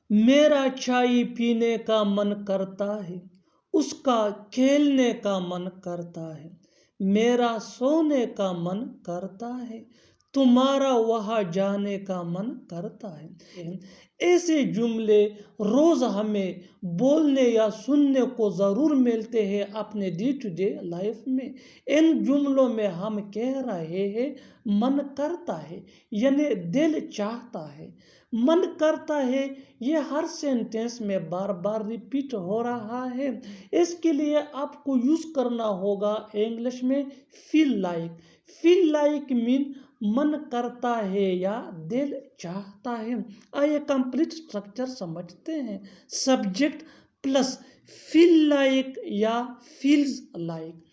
मेरा चाय पीने का मन करता है, उसका खेलने का मन करता है। मेरा सोने का मन करता है, तुम्हारा वहां जाने का मन करता है। ऐसे जुमले रोज हमें बोलने या सुनने को जरूर मिलते हैं अपने डे टू डे लाइफ में। इन जुमलों में हम कह रहे हैं मन करता है, यानी दिल चाहता है। मन करता है ये हर सेंटेंस में बार बार रिपीट हो रहा है। इसके लिए आपको यूज करना होगा इंग्लिश में feel like. Feel like mean मन करता है या दिल चाहता है। आइए कंप्लीट स्ट्रक्चर समझते हैं। सब्जेक्ट प्लस फील लाइक या फील्स लाइक।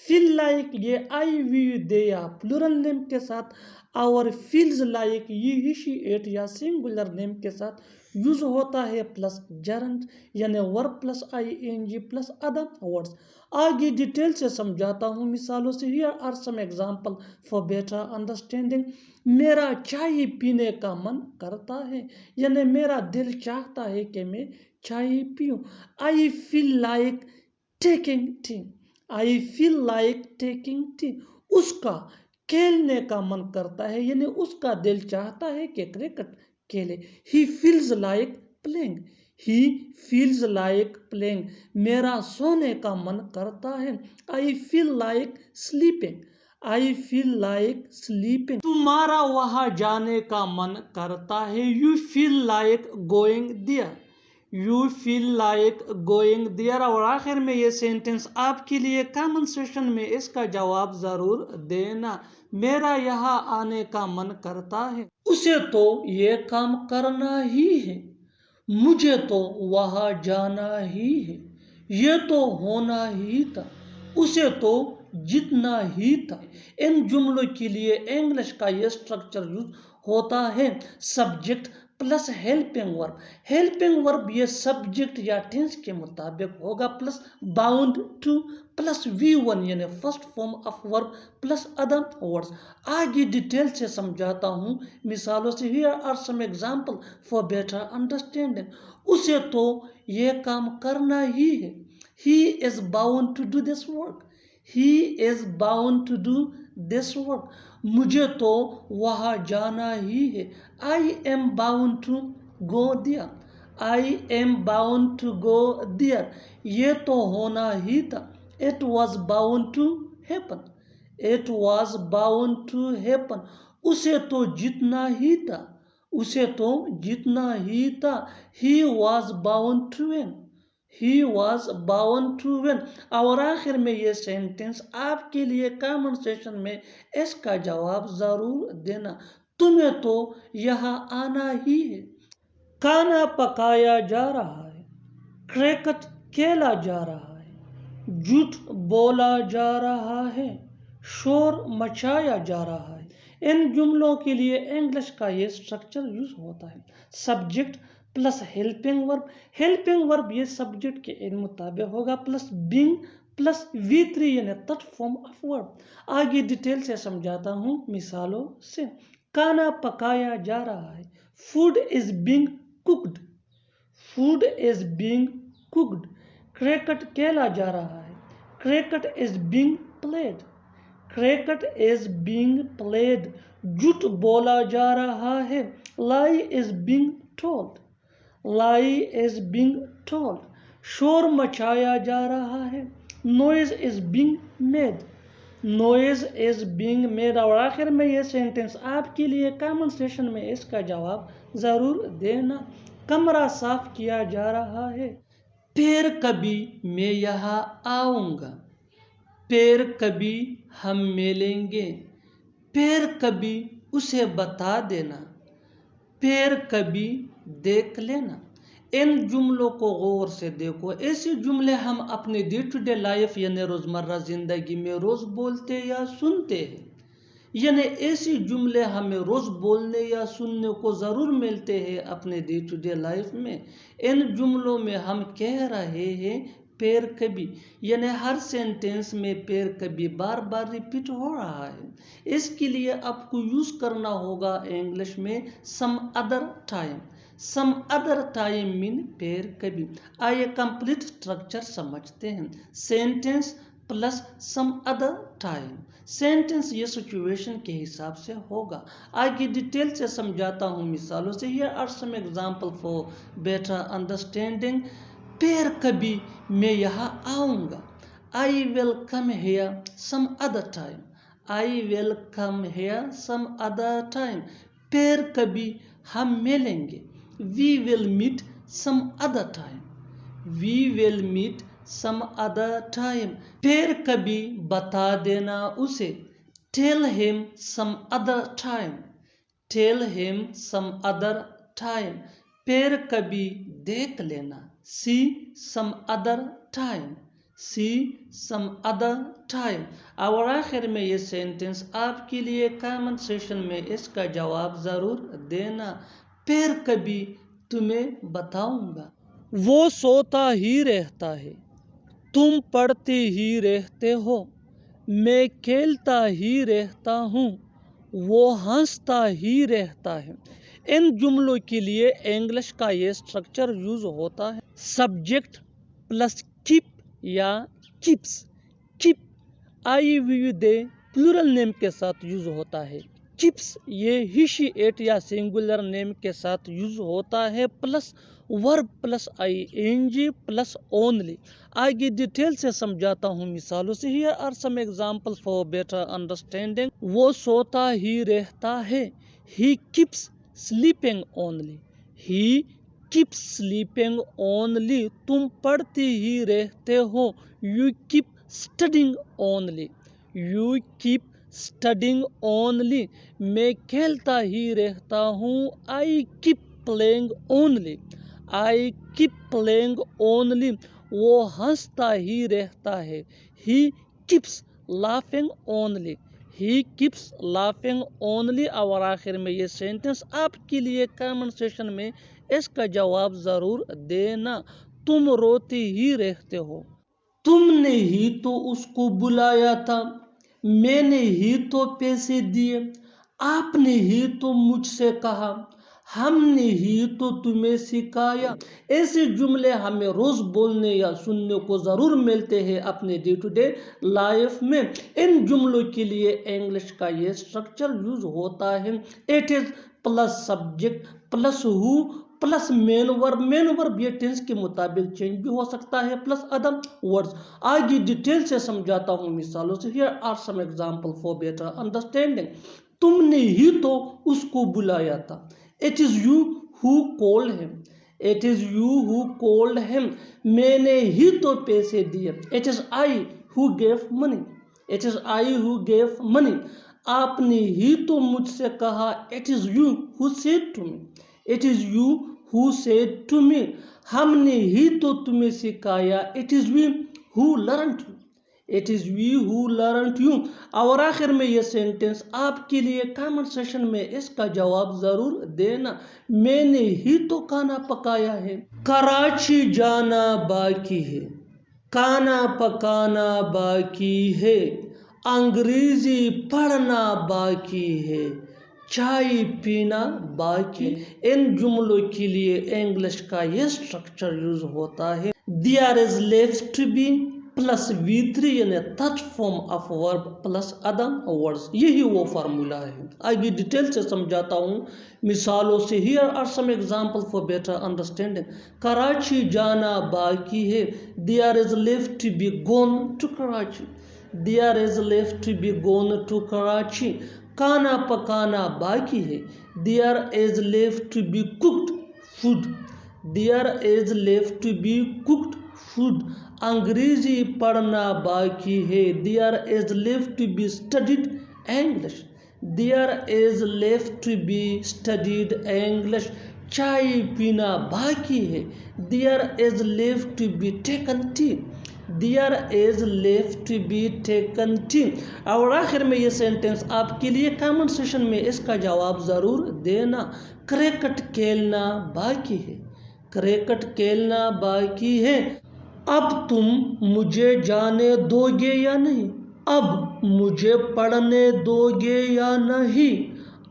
फील लाइक ये आई वी दे या प्लूरल नेम के साथ, और फील्स लाइक ये ही शी इट या सिंगुलर नेम के साथ यूज होता है प्लस जरंट, यानी verb plus ING plus other words. आगे डिटेल से समझाता हूँ मिसालों से। Here are some example for better understanding. मेरा चाय पीने का मन करता है, यानी मेरा दिल चाहता है कि मैं चाय पीऊं। I feel like taking tea. I feel like taking tea. उसका खेलने का मन करता है, यानी उसका दिल चाहता है कि क्रिकेट खेले। He feels like playing. He feels like playing. मेरा सोने का मन करता है। I feel like sleeping. I feel like sleeping. तुम्हारा वहां जाने का मन करता है। You feel like going there. You feel like going there. और आखिर में ये सेंटेंस आपके लिए कमेंट सेक्शन में इसका जवाब जरूर देना। मेरा यहाँ आने का मन करता है, उसे तो ये काम करना ही है, मुझे तो वहां जाना ही है, ये तो होना ही था, उसे तो जीतना ही था। इन जुमलों के लिए इंग्लिश का ये स्ट्रक्चर यूज होता है subject plus helping verb. Helping verb ये सब्जेक्ट या टेंस के मुताबिक होगा plus bound to plus V1 यानी first form of verb plus other words. आगे डिटेल से समझाता हूँ मिसालों से। Here are some example for better understanding. उसे तो ये काम करना ही है। He is bound to do this work. He is bound to do this work. मुझे तो वहां जाना ही है। I am bound to go there. I am bound to go there. ये तो होना ही था। It was bound to happen. It was bound to happen. उसे तो जीतना ही था। उसे तो जीतना ही था। He was bound to win. He was bound to win. और आखिर में ये सेंटेंस आपके लिए कमेंट सेक्शन में इसका जवाब जरूर देना। तुम्हें तो यहाँ आना ही है। खाना पकाया जा रहा है, क्रिकेट खेला जा रहा है, झूठ बोला जा रहा है, शोर मचाया जा रहा है। इन जुमलों के लिए इंग्लिश का ये स्ट्रक्चर यूज होता है subject plus helping verb. Helping verb ये सब्जेक्ट के इन मुताबिक होगा प्लस बीइंग प्लस V3 यानी थर्ड फॉर्म ऑफ वर्ब। आगे डिटेल से समझाता हूँ मिसालों से। खाना पकाया जा रहा है, food is being cooked. Food is being cooked. Cricket खेला जा रहा है, cricket is being played. Cricket is being played. झूठ बोला जा रहा है, लाई is being told. Lie is being told. शोर मचाया जा रहा है, noise is being made. Noise is being made. और आखिर में ये सेंटेंस आपके लिए कमेंट सेक्शन में इसका जवाब जरूर देना। कमरा साफ किया जा रहा है, फिर कभी मैं यहाँ आऊँगा, फिर कभी हम मिलेंगे, फिर कभी उसे बता देना, फिर कभी देख लेना। इन जुमलों को गौर से देखो। ऐसे जुमले हम अपने डे टू डे लाइफ यानी रोजमर्रा जिंदगी में रोज बोलते या सुनते हैं, यानी ऐसे जुमले हमें रोज बोलने या सुनने को जरूर मिलते हैं अपने डे टू डे लाइफ में। इन जुमलों में हम कह रहे हैं पैर कभी, यानी हर सेंटेंस में पैर कभी बार बार रिपीट हो रहा है। इसके लिए आपको यूज करना होगा इंग्लिश में some other time. Some other time mean फिर कभी। आइए कंप्लीट स्ट्रक्चर समझते हैं। Sentence plus some other time. Sentence ये सिचुएशन के हिसाब से होगा। आगे डिटेल से समझाता हूँ मिसालों से। Here are some example for better understanding. फिर कभी मैं यहाँ आऊँगा। I will come here some other time. I will come here some other time. फिर कभी हम मिलेंगे। We will meet some other time. We will meet some other time. फिर कभी बता देना उसे। Tell him some other time. Tell him some other time. फिर कभी देख लेना। See some other time. सी सम अदर टाइम। और आखिर में ये सेंटेंस आपके लिए कमेंट सेशन में इसका जवाब ज़रूर देना। फिर कभी तुम्हें बताऊंगा। वो सोता ही रहता है, तुम पढ़ते ही रहते हो। मैं खेलता ही रहता हूँ, वो हंसता ही रहता है। इन जुमलों के लिए इंग्लिश का ये स्ट्रक्चर यूज होता है। सब्जेक्ट प्लस कीप या keeps. Keep I we they plural name के साथ यूज होता है। कीप्स ये ही शी इट या सिंगुलर नेम के साथ यूज होता है। Plus verb plus ING plus only. आगे डिटेल से समझाता हूँ मिसालों से। Here are some example for better understanding. वो सोता ही रहता है। He keeps sleeping only. He keeps sleeping only. तुम पढ़ते ही रहते हो। You keep studying only. You keep studying only. मैं खेलता ही रहता हूँ। I keep playing only. I keep playing only. वो हंसता ही रहता है। He keeps laughing only. He keeps laughing only. और आखिर में ये सेंटेंस आपके लिए कमेंट सेशन में इसका जवाब ज़रूर देना। तुम रोते ही रहते हो। तुमने ही तो उसको बुलाया था। मैंने ही तो पैसे दिए। आपने ही तो मुझसे कहा। हमने ही तो तुम्हें सिखाया। ऐसे जुमले हमें रोज बोलने या सुनने को जरूर मिलते हैं अपने डे टू डे लाइफ में। इन जुमलों के लिए इंग्लिश का ये स्ट्रक्चर यूज होता है। It is plus subject plus who plus main verb ये टेंस के मुताबिक चेंज भी हो सकता है प्लस अदर वर्ड्स। आगे डिटेल से समझाता हूँ मिसालों से। Here are some example for better understanding. तुमने ही तो उसको बुलाया था। It is you who called him. It is you who called him. मैंने ही तो पैसे दिए। It is I who gave money. It is I who gave money. आपने ही तो मुझसे कहा। It is you who said to me. It is you who said to me. हमने ही तो तुम्हें सिखाया। It is we who learned you. It is we who learned you. और आखिर में ये सेंटेंस आपके लिए कमेंट सेशन में इसका जवाब जरूर देना। मैंने ही तो खाना पकाया है। कराची जाना बाकी है। खाना पकाना बाकी है। अंग्रेजी पढ़ना बाकी है। चाय पीना बाकी। इन जुमलों के लिए इंग्लिश का ये स्ट्रक्चर यूज होता है। There is left to be plus V3 यानी third form of verb plus other words. यही वो फार्मूला है। आगे डिटेल से समझाता हूँ मिसालों से। Here are some example for better understanding. Karachi जाना बाकी है। There is left to be gone to Karachi. There is left to be gone to Karachi. खाना पकाना बाकी है। There is left to be cooked food. There is left to be cooked food. Angrezi पढ़ना बाकी है। There is left to be studied English. There is left to be studied English. चाय पीना बाकी है। There is left to be taken tea. There is left to be taken tea. और आखिर में ये सेंटेंस आपके लिए कमेंट सेशन में इसका जवाब ज़रूर देना। क्रिकेट खेलना बाकी है। क्रिकेट खेलना बाकी है। अब तुम मुझे जाने दोगे या नहीं। अब मुझे पढ़ने दोगे या नहीं।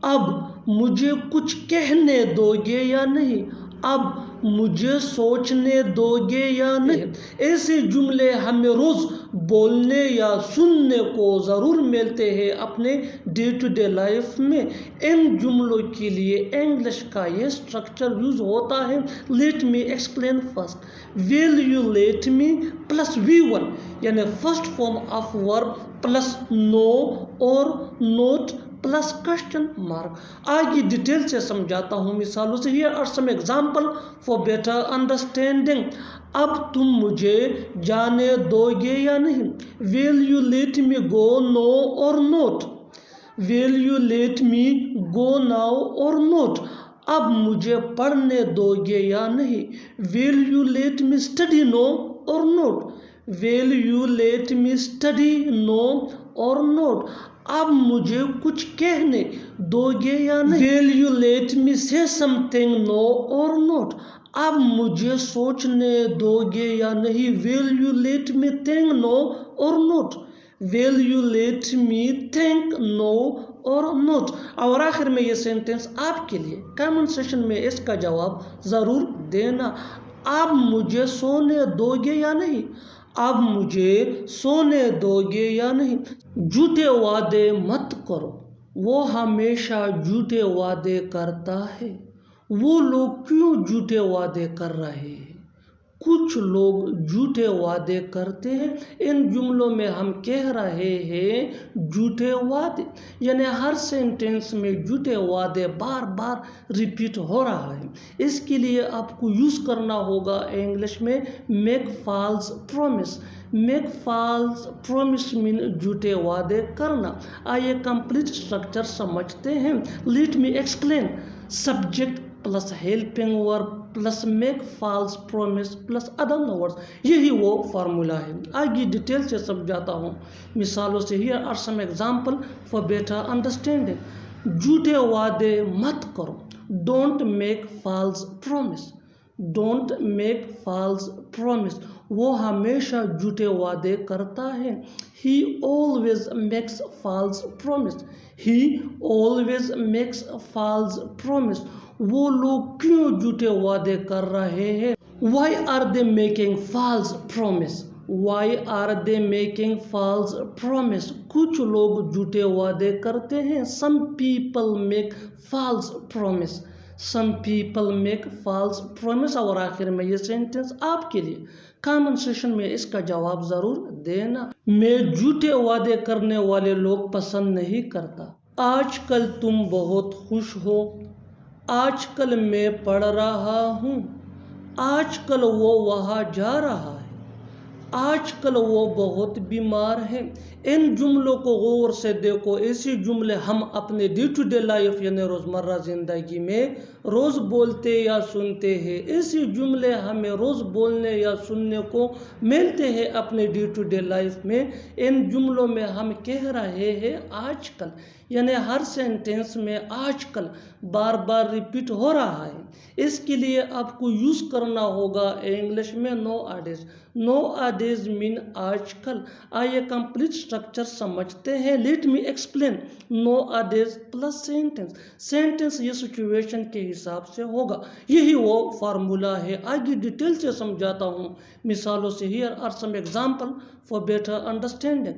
अब मुझे कुछ कहने दोगे या नहीं, अब मुझे सोचने दोगे या नहीं। ऐसे जुमले हमें रोज़ बोलने या सुनने को ज़रूर मिलते हैं अपने डे टू डे लाइफ में। इन जुमलों के लिए इंग्लिश का ये स्ट्रक्चर यूज़ होता है। Let me explain first. Will you let me plus V1 यानी first form of verb plus no और नोट प्लस क्वेश्चन मार्क। आगे डिटेल से समझाता हूँ मिसालों से। Here are some example for better understanding. अब तुम मुझे जाने दोगे या नहीं। Will you let me go, no और not. Will you let me go now और नोट। अब मुझे पढ़ने दोगे या नहीं। Will you let me study, no और not. Will you let me study, no और नोट। अब मुझे कुछ कहने दोगे या नहीं। विल यू लेट मी से समथिंग, नो और नोट। अब मुझे सोचने दोगे या नहीं। Will you let me think, no और not. Will you let me think, no और नोट। और आखिर में ये सेंटेंस आपके लिए कमेंट सेशन में इसका जवाब ज़रूर देना। आप मुझे सोने दोगे या नहीं। अब मुझे सोने दोगे या नहीं। झूठे वादे मत करो, वो हमेशा झूठे वादे करता है। वो लोग क्यों झूठे वादे कर रहे हैं। कुछ लोग झूठे वादे करते हैं। इन जुमलों में हम कह रहे हैं झूठे वादे, यानी हर सेंटेंस में झूठे वादे बार बार रिपीट हो रहा है। इसके लिए आपको यूज़ करना होगा इंग्लिश में make false promise. Make false promise mean झूठे वादे करना। आइए कंप्लीट स्ट्रक्चर समझते हैं। Let me explain. Subject plus helping verb plus make false promise plus other words, यही वो फार्मूला है। आगे डिटेल से समझाता हूँ मिसालों से। Here are some example for better understanding. झूठे वादे मत करो, don't make false promise. Don't make false promise, वो हमेशा झूठे वादे करता है। He always makes false promise. He always makes false promise, वो लोग क्यों झूठे वादे कर रहे हैं। Why are they making false promise? Why are they making false promise? कुछ लोग झूठे वादे करते हैं। Some people make false promise. Some people make false promise। और आखिर में ये सेंटेंस आपके लिए कमेंट सेशन में इसका जवाब ज़रूर देना। मैं झूठे वादे करने वाले लोग पसंद नहीं करता। आजकल तुम बहुत खुश हो। आजकल मैं पढ़ रहा हूँ। आजकल वो वहाँ जा रहा है। आजकल वो बहुत बीमार है। इन जुमलों को गौर से देखो। ऐसे जुमले हम अपने डे टू डे लाइफ यानी रोज़मर्रा ज़िंदगी में रोज़ बोलते या सुनते हैं। ऐसे जुमले हमें रोज़ बोलने या सुनने को मिलते हैं अपने डे टू डे लाइफ में। इन जुमलों में हम कह रहे हैं आजकल, यानी हर सेंटेंस में आजकल बार बार रिपीट हो रहा है। इसके लिए आपको यूज़ करना होगा इंग्लिश में nowadays. Nowadays mean आजकल। आइए कंप्लीट स्ट्रक्चर समझते हैं। Let me explain. Nowadays plus sentence. Sentence ये सिचुएशन के हिसाब से होगा, यही वो फार्मूला है। आगे डिटेल से समझाता हूँ मिसालों से। Here are some example for better understanding.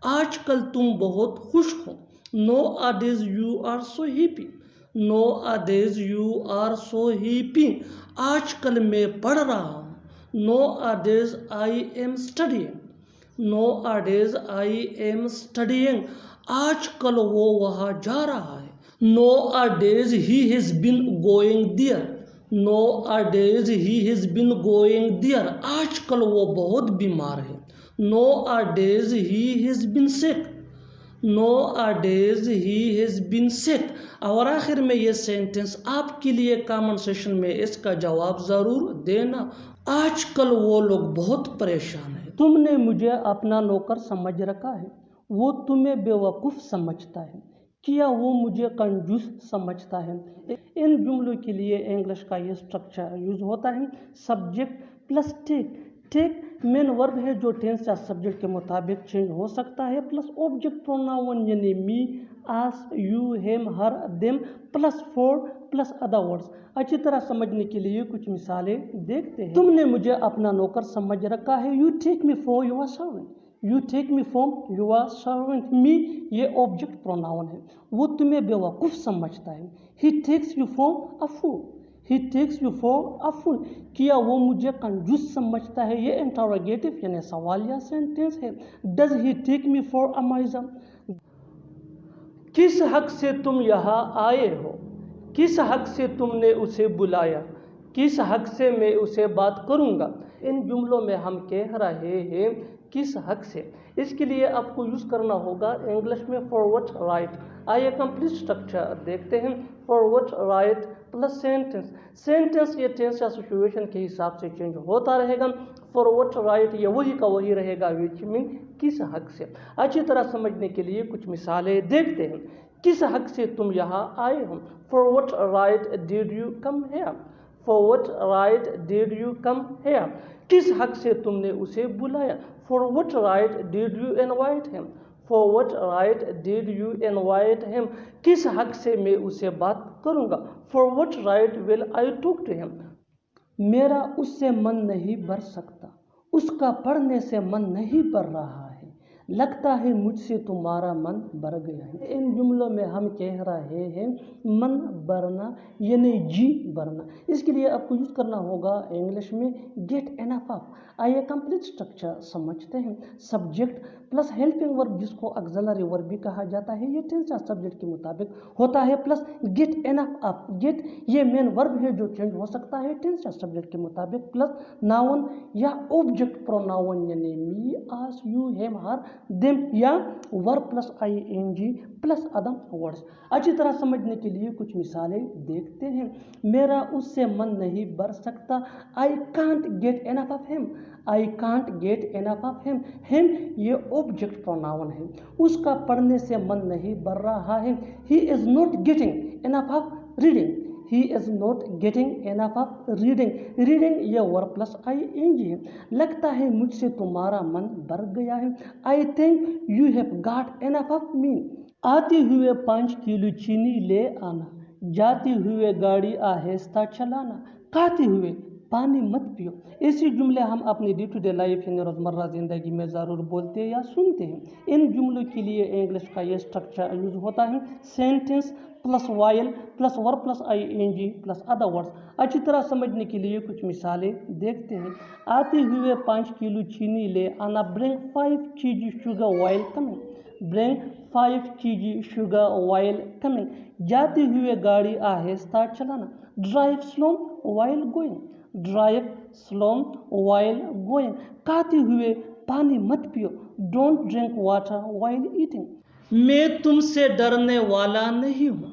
आजकल तुम बहुत खुश हो। Nowadays you are so happy. Nowadays you are so happy. आजकल मैं पढ़ रहा हूँ। Nowadays I am studying. Nowadays I am studying. आजकल वो वहाँ जा रहा है। Nowadays he has been going there. Nowadays he has been going there. आजकल वो बहुत बीमार है। Nowadays he has been sick. Nowadays he has been sick। और आखिर में ये सेंटेंस आपके लिए कमेंट सेशन में इसका जवाब ज़रूर देना। आजकल वो लोग बहुत परेशान हैं। तुमने मुझे अपना नौकर समझ रखा है। वो तुम्हें बेवकूफ़ समझता है। क्या वो मुझे कंजूस समझता है। इन जुमलों के लिए इंग्लिश का ये स्ट्रक्चर यूज़ होता है। Subject plus take take main verb है जो टेंस या सब्जेक्ट के मुताबिक चेंज हो सकता है, प्लस ऑब्जेक्ट प्रोनाउन यानी me, us, you, him, her, them, plus for, plus other words. अच्छी तरह समझने के लिए कुछ मिसालें देखते हैं। तुमने मुझे अपना नौकर समझ रखा है, you take me for your servant. You take me for your servant. Me ये ऑब्जेक्ट प्रोनाउन है। वो तुम्हें बेवकूफ़ समझता है, he takes you for a fool. He takes you for a fool. किया वो मुझे कंजूस समझता है, ये इंटरोगेटिव यानी सवालिया सेंटेंस है। Does he take me for a माइजम। किस हक से तुम यहाँ आए हो, किस हक से तुमने उसे बुलाया, किस हक से मैं उसे बात करूँगा। इन जुमलों में हम कह रहे हैं किस हक से। इसके लिए आपको यूज़ करना होगा इंग्लिश में फॉर व्हाट राइट। आइए कंप्लीट स्ट्रक्चर देखते हैं। For what right plus sentence. Sentence ये टेंस या सिचुएशन के हिसाब से चेंज होता रहेगा। फॉर व्हाट राइट ये वही का वही रहेगा, विच मीन किस हक से। अच्छी तरह समझने के लिए कुछ मिसालें देखते हैं। किस हक से तुम यहाँ आए हो। For what right did you come here. For what right did you come here. किस हक से तुमने उसे बुलाया। For what right did you invite him. For what right did you invite him. किस हक से मैं उसे बात करूँगा। For what right will I talk to him. मेरा उससे मन नहीं भर सकता, उसका पढ़ने से मन नहीं भर रहा है, लगता है मुझसे तुम्हारा मन भर गया है। इन जुमलों में हम कह रहे हैं मन भरना यानी जी भरना। इसके लिए आपको यूज़ करना होगा इंग्लिश में गेट एनफ ऑफ। आइए कंप्लीट स्ट्रक्चर समझते हैं। सब्जेक्ट प्लस हेल्पिंग वर्ब जिसको ऑक्सिलरी वर्ब भी कहा जाता है, ये टेंस या सब्जेक्ट के मुताबिक होता है, plus get enough of. Get ये मेन वर्ब है जो चेंज हो सकता है टेंस या सब्जेक्ट के मुताबिक, प्लस नाउन या ऑब्जेक्ट प्रोनाउन यानी me, us, you, him, her, them या verb plus ing plus other words. अच्छी तरह समझने के लिए कुछ मिसालें देखते हैं। मेरा उससे मन नहीं भर सकता, I can't get enough of him. I can't get enough of him. Him ये ऑब्जेक्ट प्रोनाउन है। उसका पढ़ने से मन नहीं भर रहा है, he is not getting enough of reading. He is not getting enough of reading. Reading ये वर्ब प्लस ing है। लगता है मुझसे तुम्हारा मन भर गया है, I think you have got enough of me. आते हुए 5 किलो चीनी ले आना, जाते हुए गाड़ी आहिस्ता चलाना, खाते हुए पानी मत पियो। ऐसे जुमले हम अपनी डे टू डे लाइफ यानी रोज़मर्रा ज़िंदगी में ज़रूर बोलते या सुनते हैं। इन जुमलों के लिए इंग्लिश का ये स्ट्रक्चर यूज होता है sentence plus while plus verb plus ing plus other words. अच्छी तरह समझने के लिए कुछ मिसालें देखते हैं। आते हुए 5 किलो चीनी ले आना, bring 5 kg sugar while coming. Bring 5 kg sugar while coming. जाते हुए गाड़ी आहिस्ता चलाना, drive slow while going. Drive slow while going. खाते हुए पानी मत पियो, don't drink water while eating. मैं तुमसे डरने वाला नहीं हूँ,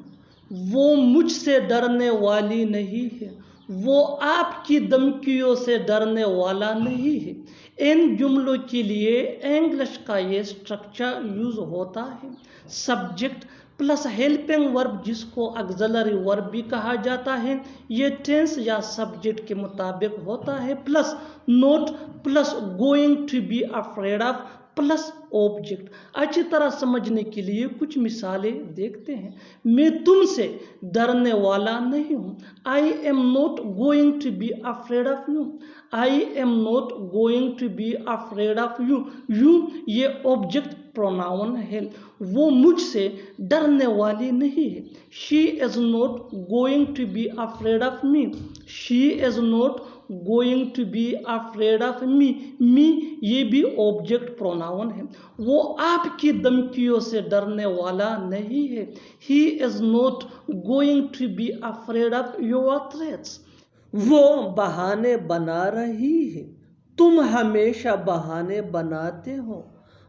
वो मुझसे डरने वाली नहीं है, वो आपकी धमकियों से डरने वाला नहीं है। इन जुमलों के लिए इंग्लिश का ये स्ट्रक्चर यूज होता है। सब्जेक्ट प्लस हेल्पिंग वर्ब जिसको ऑक्सिलरी वर्ब भी कहा जाता है, ये टेंस या सब्जेक्ट के मुताबिक होता है, plus not plus going to be afraid of plus object. अच्छी तरह समझने के लिए कुछ मिसालें देखते हैं। मैं तुमसे डरने वाला नहीं हूँ, I am not going to be afraid of you. I am not going to be afraid of you. You ये ऑब्जेक्ट प्रोनाउन है। वो मुझसे डरने वाली नहीं है, she is not going to be afraid of me. She is not going to be afraid of me. Me ये भी ऑब्जेक्ट प्रोनाउन है। वो आपकी धमकियों से डरने वाला नहीं है, he is not going to be afraid of your threats. वो बहाने बना रही है, तुम हमेशा बहाने बनाते हो।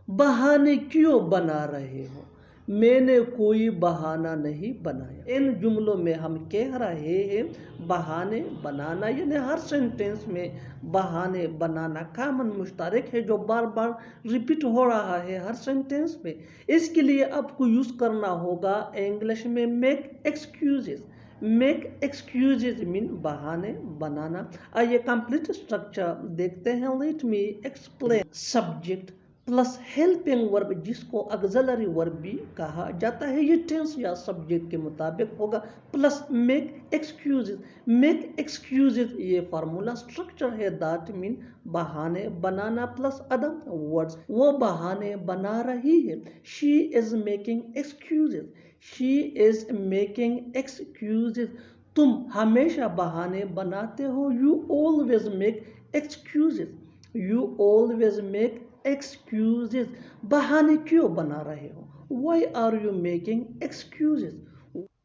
बहाने क्यों बना रहे हो, मैंने कोई बहाना नहीं बनाया। इन जुमलों में हम कह रहे हैं बहाने बनाना, यानी हर सेंटेंस में बहाने बनाना कॉमन मुश्तरक है जो बार बार रिपीट हो रहा है हर सेंटेंस में। इसके लिए आपको यूज़ करना होगा इंग्लिश में make excuses. Make excuses mean बहाने बनाना। आइए कंप्लीट स्ट्रक्चर देखते हैं। Let me explain. Subject plus helping verb जिसको ऑक्सिलरी वर्ब भी कहा जाता है, ये टेंस या सब्जेक्ट के मुताबिक होगा, plus make excuses. Make excuses ये फार्मूला स्ट्रक्चर है, दैट मीन बहाने बनाना, प्लस अदर वर्ड्स, वो बहाने बना रही है। She is making excuses, she is making excuses. तुम हमेशा बहाने बनाते हो, you always make excuses, you always make excuses. बहाने क्यों बना रहे हो? Why are you making excuses?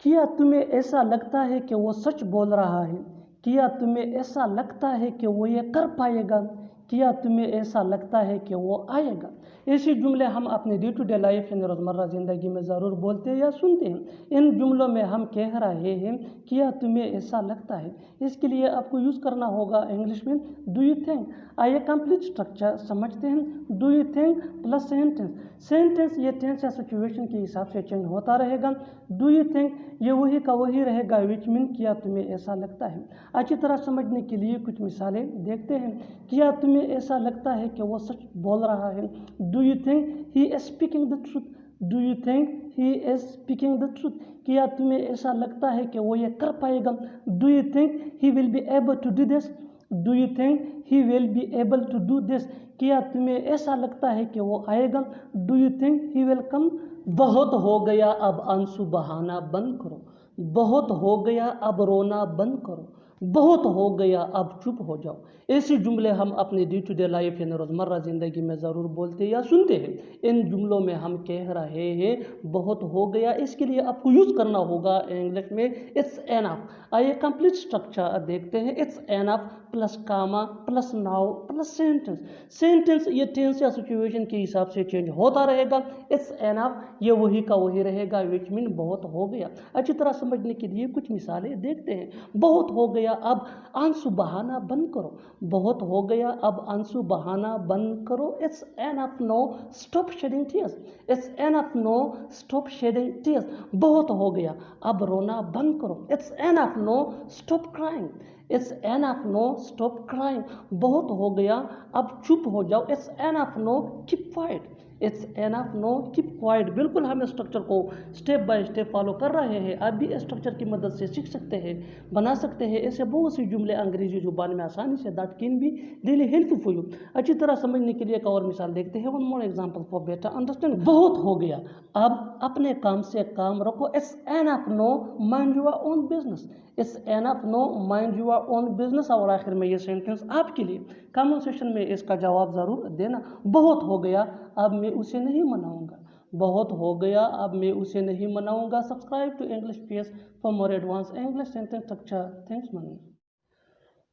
क्या तुम्हें ऐसा लगता है कि वो सच बोल रहा है? क्या तुम्हें ऐसा लगता है कि वो ये कर पाएगा? क्या तुम्हें ऐसा लगता है कि वो आएगा? ऐसे जुमले हम अपने डे टू डे लाइफ यानी रोज़मर्रा ज़िंदगी में ज़रूर बोलते हैं या सुनते हैं। इन जुमलों में हम कह रहे हैं क्या तुम्हें ऐसा लगता है। इसके लिए आपको यूज़ करना होगा इंग्लिश में डू यू थिंक। आइए कंप्लीट स्ट्रक्चर समझते हैं। Do you think plus sentence. Sentence ये टेंस या सिचुएशन के हिसाब से चेंज होता रहेगा। डू यू थिंक ये वही का वही रहेगा, विच मीन क्या तुम्हें ऐसा लगता है। अच्छी तरह समझने के लिए कुछ मिसालें देखते हैं। क्या तुम्हें ऐसा लगता है कि वो सच बोल रहा है? Do you think he is speaking the truth. Do you think he is speaking the truth. क्या तुम्हें ऐसा लगता है कि वो ये कर पाएगा? Do you think he will be able to do this. Do you think he will be able to do this. क्या तुम्हें ऐसा लगता है कि वो आएगा? Do you think he will come. बहुत हो गया अब आंसू बहाना बंद करो। बहुत हो गया अब रोना बंद करो। बहुत हो गया अब चुप हो जाओ। ऐसे जुमले हम अपने डे टू डे लाइफ यानी रोज़मर्रा ज़िंदगी में ज़रूर बोलते या सुनते हैं। इन जुमलों में हम कह रहे हैं बहुत हो गया, इसके लिए आपको यूज़ करना होगा इंग्लिश में इट्स एनफ। आइए कंप्लीट स्ट्रक्चर देखते हैं। It's enough plus comma plus now plus sentence. Sentence ये टेंस या सिचुएशन के हिसाब से चेंज होता रहेगा। इट्स एनफ ये वही का वही रहेगा, विच मीन बहुत हो गया। अच्छी तरह समझने के लिए कुछ मिसालें देखते हैं। बहुत हो गया अब आंसू बहाना बंद करो। बहुत हो गया अब आंसू बहाना बंद करो। It's enough now stop shedding tears. It's enough now stop shedding tears. बहुत हो गया अब रोना बंद करो। It's enough now stop crying. It's enough now stop crying. बहुत हो गया अब चुप हो जाओ। It's enough now keep quiet. It's enough now keep quiet. बिल्कुल हम स्ट्रक्चर को स्टेप बाय स्टेप फॉलो कर रहे हैं। आप भी स्ट्रक्चर की मदद से सीख सकते हैं, बना सकते हैं ऐसे बहुत सी जुमले अंग्रेजी जुबान में आसानी से, that can be really helpful for you. अच्छी तरह समझने के लिए एक और मिसाल देखते हैं। One more example for better understand. बहुत हो गया अब अपने काम से काम रखो। It's enough now mind your own business. It's enough now mind your own business. और आखिर में ये सेंटेंस आपके लिए कमेंट सेक्शन में इसका जवाब ज़रूर देना। बहुत हो गया अब मैं उसे नहीं मनाऊंगा। बहुत हो गया अब मैं उसे नहीं मनाऊंगा। Subscribe to English PS for more advance English sentence structure. Thanks money.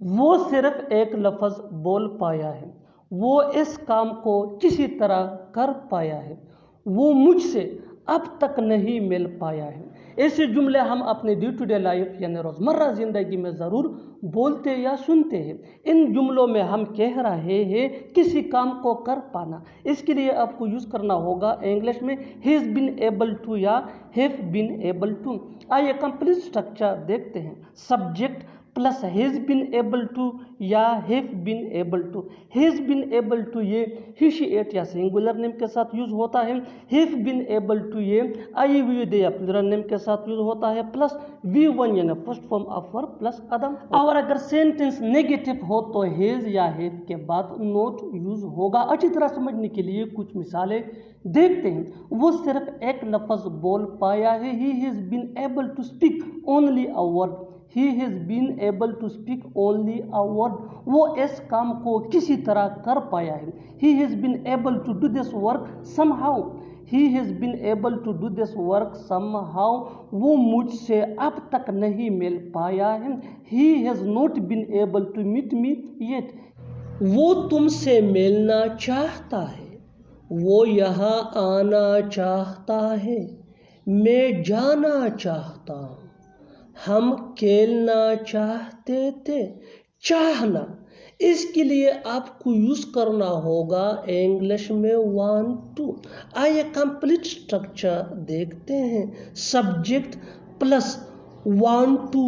वो सिर्फ एक लफ्ज़ बोल पाया है। वो इस काम को किसी तरह कर पाया है। वो मुझसे अब तक नहीं मिल पाया है। ऐसे जुमले हम अपने डे टू डे लाइफ यानी रोज़मर्रा ज़िंदगी में ज़रूर बोलते या सुनते हैं। इन जुमलों में हम कह रहे हैं किसी काम को कर पाना। इसके लिए आपको यूज़ करना होगा इंग्लिश में he is been able to या हैव बीन एबल टू। आइए कंप्लीट स्ट्रक्चर देखते हैं। Subject plus has been able to या have been able to. Has been able to ये ही शी एट या सिंगुलर नेम के साथ यूज होता है। हैव बीन एबल टू ये आई वी दे या प्लूरल नेम के साथ यूज होता है, प्लस वी वन यानी first form of verb plus अदम। और अगर सेंटेंस नेगेटिव हो तो हैज़ या हैव के बाद नॉट यूज होगा। अच्छी तरह समझने के लिए कुछ मिसालें देखते हैं। वो सिर्फ एक लफ्ज़ बोल पाया है। He has been able to speak only a word. He has been able to speak only a word. वो इस काम को किसी तरह कर पाया है। He has been able to do this work somehow. He has been able to do this work somehow. वो मुझसे अब तक नहीं मिल पाया है। He has not been able to meet me yet. वो तुमसे मिलना चाहता है। वो यहाँ आना चाहता है। मैं जाना चाहता हूँ। हम खेलना चाहते थे। चाहना, इसके लिए आपको यूज करना होगा इंग्लिश में वांट टू। आइए कंप्लीट स्ट्रक्चर देखते हैं। सब्जेक्ट प्लस want to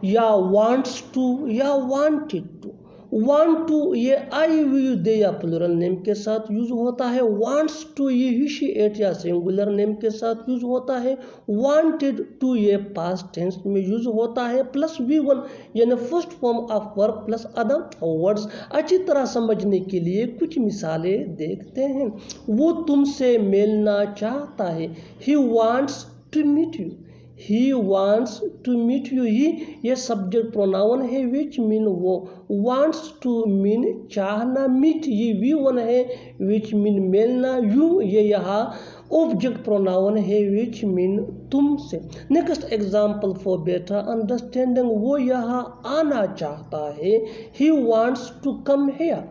या wants to या wanted to। want to ये आई वी दे या प्लूरल नेम के साथ यूज होता है। wants to ये ही शी एट या सिंगुलर नेम के साथ यूज होता है। wanted to ये पास्ट टेंस में यूज होता है। प्लस V1 यानी first form of verb plus other words. अच्छी तरह समझने के लिए कुछ मिसालें देखते हैं। वो तुमसे मिलना चाहता है। he wants to meet you। he wants to meet you। ही ये सब्जेक्ट प्रोनाउन है विच मीन वो। wants to मीन चाहना। meet ये V1 है विच मीन मिलना। you ये यहाँ ऑब्जेक्ट प्रोनाउन है विच मीन तुमसे। Next example for better understanding, वो यहाँ आना चाहता है। he wants to come here।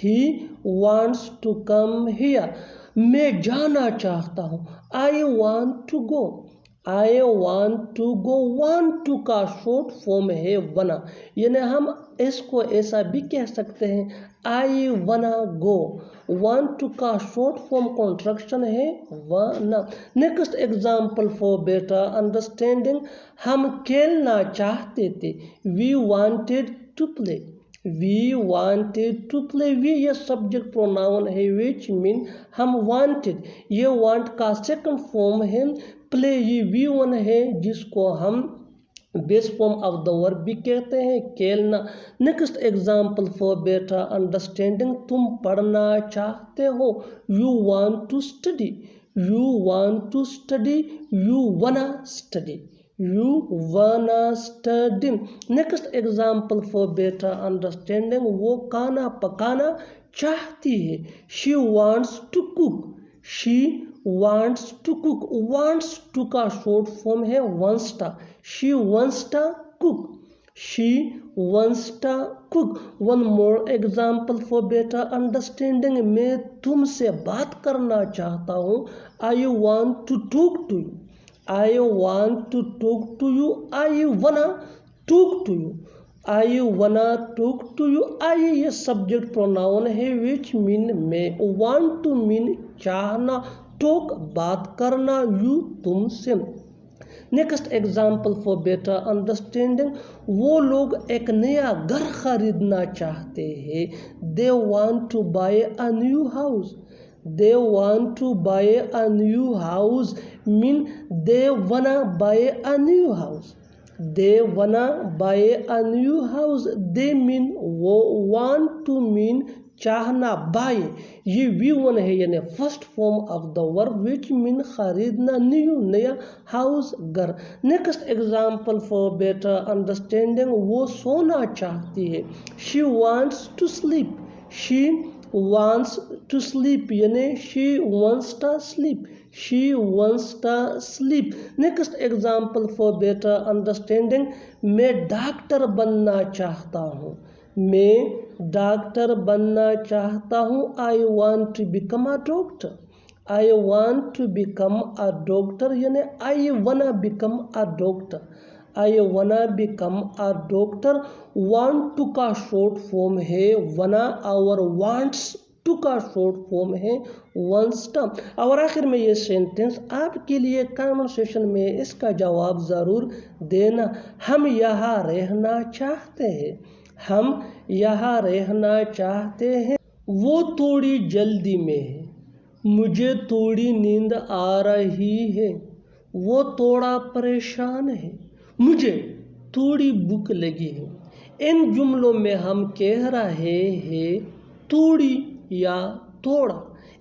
he wants to come here। मैं जाना चाहता हूँ। I want to go। I want to go। want to का शॉर्ट फॉर्म है वना, यानी हम इसको ऐसा भी कह सकते हैं I wanna go। want to का शॉर्ट फॉर्म कॉन्ट्रैक्शन है वना। Next example for better understanding, हम खेलना चाहते थे। We wanted to play। we wanted to play। we ये सब्जेक्ट प्रोनाउन है विच मीन हम wanted, ये want का सेकंड फॉर्म है। प्ले ये V1 है जिसको हम base form of the verb भी कहते हैं, खेलना। Next example for better understanding, तुम पढ़ना चाहते हो। You want to study. You want to study. You wanna study. You wanna study. Next example for better understanding, वो खाना पकाना चाहती है। She wants to cook. She wants to cook। wants to का शॉर्ट फॉर्म है wants टा। she wants to cook। she wants to cook। one more example for better understanding, मैं तुमसे बात करना चाहता हूँ। I want to talk to you। I want to talk to you। I wanna talk to you। I wanna talk to you। I ये subject pronoun है which mean मैं। want to mean चाहना। टॉक बात करना। You तुमसे। Next example for better understanding, वो लोग एक नया घर खरीदना चाहते हैं। They want to buy a new house. They want to buy a new house mean they wanna buy a new house. They wanna buy a new house. They mean वो, want to mean चाहना। Buy ये V1 है यानी first form of the verb which mean खरीदना। New नया, house घर। Next example for better understanding, वो सोना चाहती है। She wants to sleep. She wants to sleep यानी she wants to sleep. She wants to sleep. Next example for better understanding, मैं doctor बनना चाहता हूँ। मैं डॉक्टर बनना चाहता हूँ। I want to become a doctor. I want to become a doctor यानी I wanna become a doctor. I wanna become a doctor. want to का शॉर्ट फॉर्म है wanna और wants to का शॉर्ट फॉर्म है wants to। और आखिर में ये सेंटेंस आपके लिए कमेंट सेशन में इसका जवाब ज़रूर देना। हम यहाँ रहना चाहते हैं। हम यहाँ रहना चाहते हैं। वो थोड़ी जल्दी में है। मुझे थोड़ी नींद आ रही है। वो थोड़ा परेशान है। मुझे थोड़ी भूख लगी है। इन जुमलों में हम कह रहे हैं थोड़ी या थोड़ा।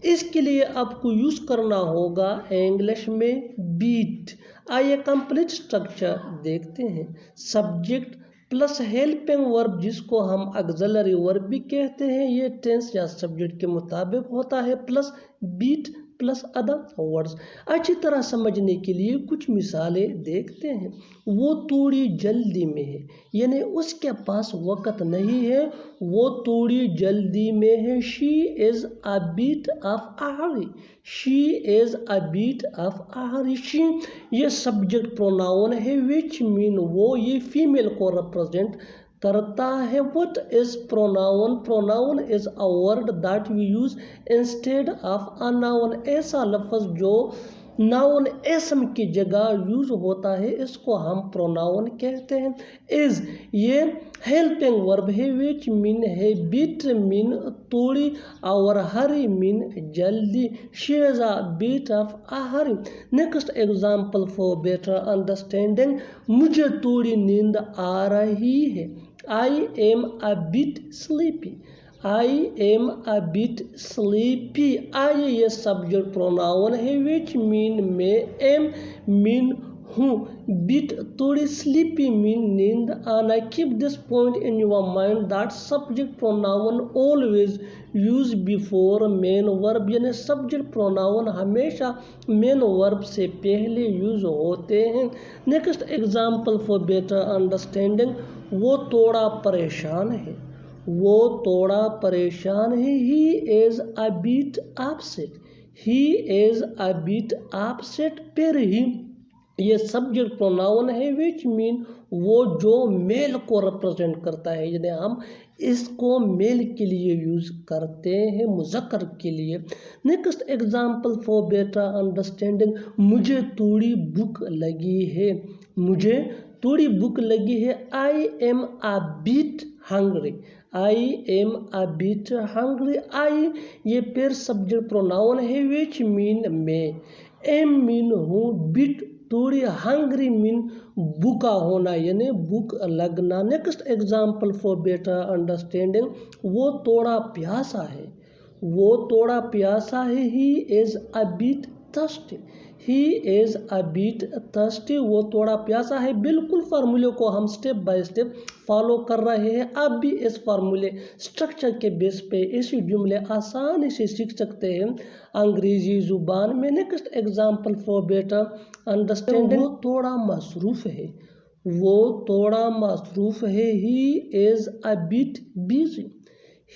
इसके लिए आपको यूज करना होगा इंग्लिश में बीट। आइए कंप्लीट स्ट्रक्चर देखते हैं। सब्जेक्ट प्लस हेल्पिंग वर्ब जिसको हम ऑक्सिलरी वर्ब भी कहते हैं, ये टेंस या सब्जेक्ट के मुताबिक होता है, plus bit plus other words. अच्छी तरह समझने के लिए कुछ मिसालें देखते हैं। वो थोड़ी जल्दी में है यानी उसके पास वक़्त नहीं है। वो थोड़ी जल्दी में है। She is a bit of a hurry. She is a bit of a hurry. She ये सब्जेक्ट प्रोनाउन है विच मीन वो, ये फीमेल को रिप्रेजेंट करता है। What is pronoun? Pronoun is a word that we use instead of a noun. ऐसा लफ्ज़ जो नाउन एसम की जगह यूज होता है, इसको हम प्रोनाउन कहते हैं। इज ये हेल्पिंग वर्ब है, विच मीन है बिट मीन थोड़ी, और हरी मीन जल्दी। She is a bit of a hurry. Next example for better understanding, मुझे थोड़ी नींद आ रही है। I am a bit sleepy. I am a bit sleepy. I ये सब्जेक्ट प्रोनाउन है, विच मीन में, एम मीन हूँ, बिट थोड़ी, स्लीपी मीन नींद आना। Keep this point in your mind that subject pronoun always use before main verb, यानी subject pronoun हमेशा main verb से पहले यूज होते हैं। Next example for better understanding, वो थोड़ा परेशान है। वो थोड़ा परेशान है। He is a bit upset. He is a bit upset. फिर ही ये सब्जेक्ट प्रोनाउन है, विच मीन वो जो मेल को रिप्रेजेंट करता है, यानी हम इसको मेल के लिए यूज करते हैं, मुज़क्कर के लिए। Next example for better understanding, मुझे थोड़ी भूख लगी है। मुझे थोड़ी भूख लगी है। I am a bit hungry. I am a bit hungry. I ये फिर सब्जेक्ट प्रोनाउन है, विच मीन में, एम मीन हूँ, बिट थोड़ी, हंग्री मीन भूखा होना, यानी भूख लगना। Next example for better understanding, वो थोड़ा प्यासा है। वो थोड़ा प्यासा है। He is a bit thirsty. He is a bit thirsty. वो थोड़ा प्यासा है। बिल्कुल फार्मूले को हम स्टेप बाय स्टेप फॉलो कर रहे हैं। आप भी इस फार्मूले स्ट्रक्चर के बेस पे ऐसे जुमले आसानी से सीख सकते हैं अंग्रेजी जुबान में। Next example for better understanding, वो थोड़ा मसरूफ है। वो थोड़ा मसरूफ है। He is a bit busy.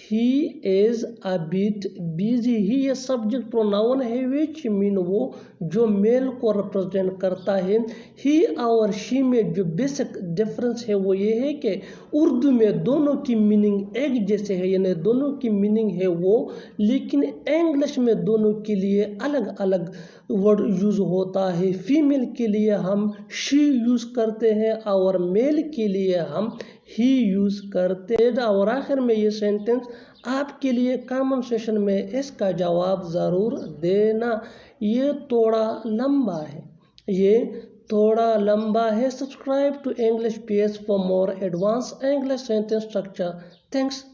He is a bit busy. He ये सब्जेक्ट प्रोनाउन है, विच मीन वो जो मेल को रिप्रेजेंट करता है। ही और शी में जो बेसिक डिफरेंस है वो ये है कि उर्दू में दोनों की मीनिंग एक जैसे है, यानी दोनों की मीनिंग है वो, लेकिन इंग्लिश में दोनों के लिए अलग अलग वर्ड यूज होता है। फीमेल के लिए हम शी यूज करते हैं और मेल के लिए हम ही यूज करते हैं। और आखिर में ये सेंटेंस आपके लिए कमेंट सेशन में इसका जवाब ज़रूर देना। ये थोड़ा लंबा है। ये थोड़ा लंबा है। Subscribe to English page for more advance English sentence structure. Thanks.